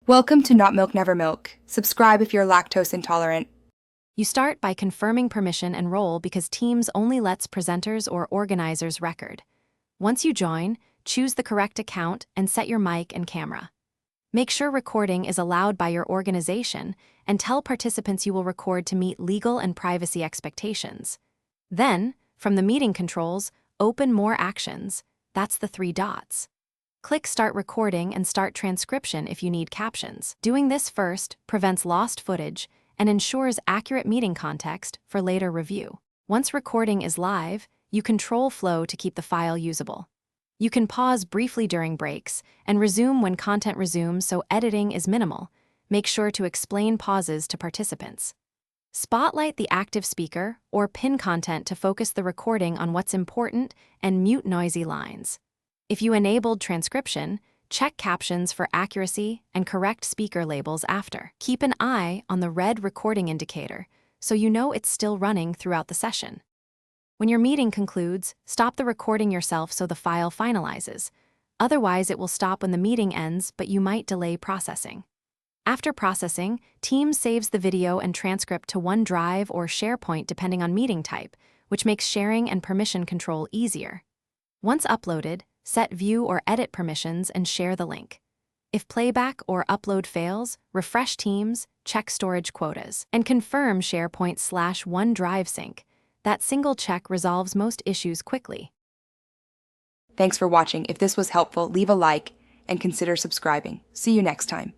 Welcome to Not Milk Never Milk. Subscribe if you're lactose intolerant. You start by confirming permission and role because Teams only lets presenters or organizers record. Once you join, choose the correct account and set your mic and camera. Make sure recording is allowed by your organization and tell participants you will record to meet legal and privacy expectations. Then, from the meeting controls, open More Actions. That's the 3 dots. Click Start Recording and start transcription if you need captions. Doing this first prevents lost footage and ensures accurate meeting context for later review. Once recording is live, you control flow to keep the file usable. You can pause briefly during breaks and resume when content resumes so editing is minimal. Make sure to explain pauses to participants. Spotlight the active speaker or pin content to focus the recording on what's important and mute noisy lines. If you enabled transcription, check captions for accuracy and correct speaker labels after. Keep an eye on the red recording indicator so you know it's still running throughout the session. When your meeting concludes, stop the recording yourself so the file finalizes. Otherwise, it will stop when the meeting ends, but you might delay processing. After processing, Teams saves the video and transcript to OneDrive or SharePoint depending on meeting type, which makes sharing and permission control easier. Once uploaded, set view or edit permissions and share the link. If playback or upload fails, refresh Teams, check storage quotas, and confirm SharePoint/OneDrive sync. That single check resolves most issues quickly. Thanks for watching. If this was helpful, leave a like and consider subscribing. See you next time.